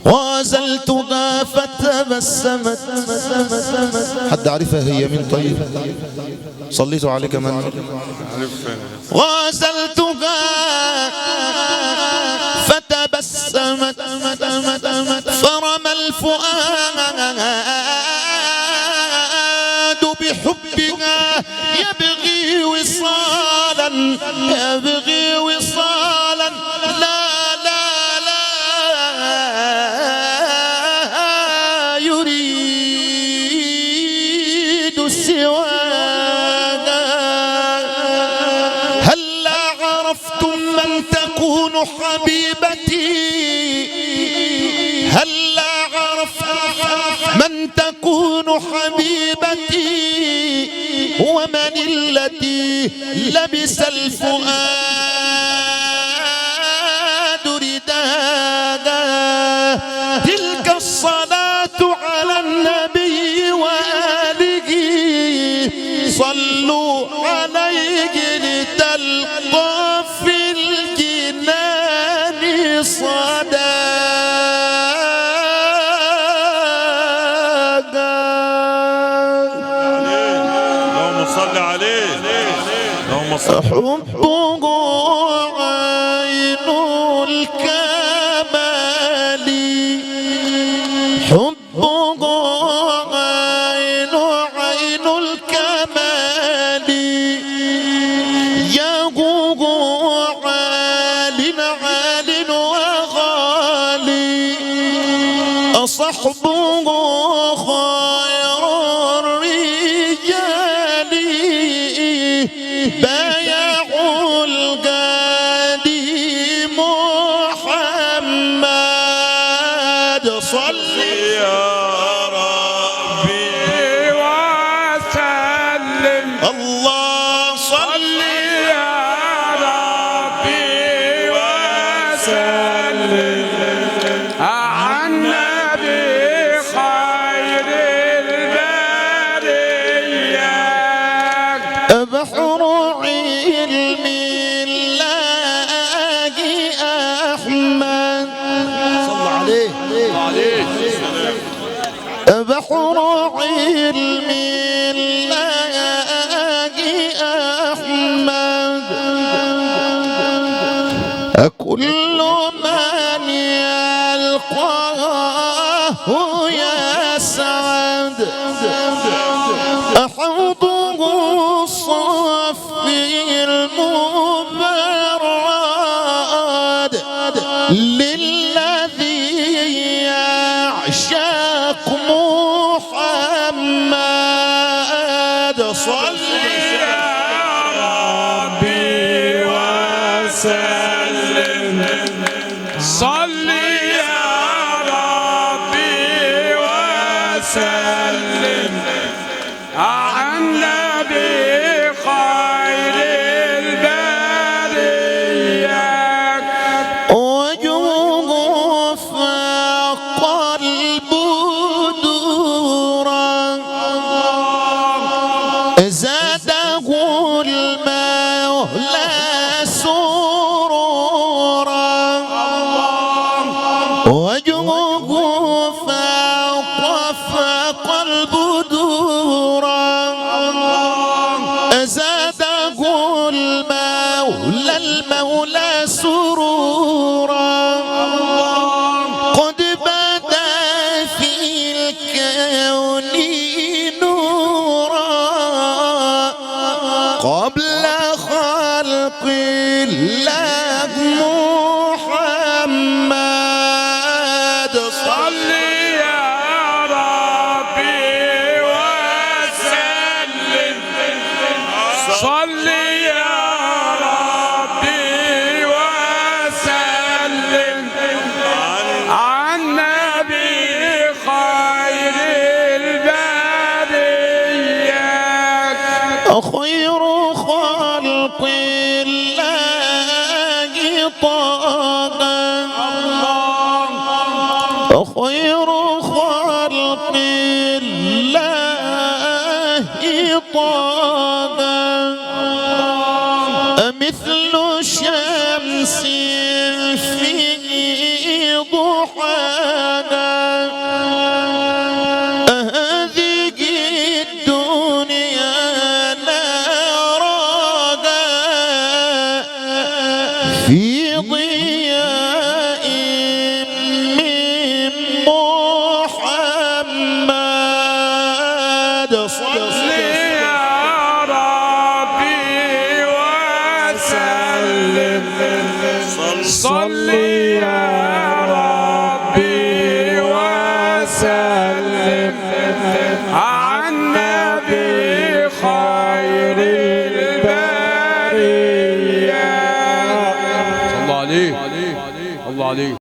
غازلتها فتبسمت. حد عرفها هي من؟ طيب صليت عليك من؟ غازلتها فتبسمت فرمى الفؤاد بحبها يبغي وصالا يبغي وصالا لا لا لا يريد سوانا. هلا عرفتم من تكون حبيبتي؟ هلا عرفتم من تكون حبيبتي؟ ومن التي لبس الفؤاد ردادا؟ تلك الصلاة على النبي وآله صلوا عليه لتلقى في الجنان صدى. حبه عين الكمال حبه عين الكمال يغوغ عال عال وغالي أصحبه خير الرجال بايعوا الغالي محمد. صل يا ربي وسلم الله صل يا ربي وسلم على النبي خير البرية. بحر علم الله أحمد صلى عليه بحر علم الله أحمد. كل من يلقاه يسعد حوضه الصفي المبرد للذي يعشق محمد. صل يا ربي وسلم صل يا ربي وسلم على النبي خير البرية. وجوه فوق البدور زاده المولى سرورا. وجوه فوق البدور زاده المولى سرورا. قد بدا في الكون نورا قبل خلق الله محمد. صل يا ربي وسلم صل يا ربي وسلم على النبي خير البرية. خير خلق الله طه خير خلق الله طه مثل شمس في ضحاها صل يا ربي وسلم على النبي خير البرية. الله عليه الله عليه.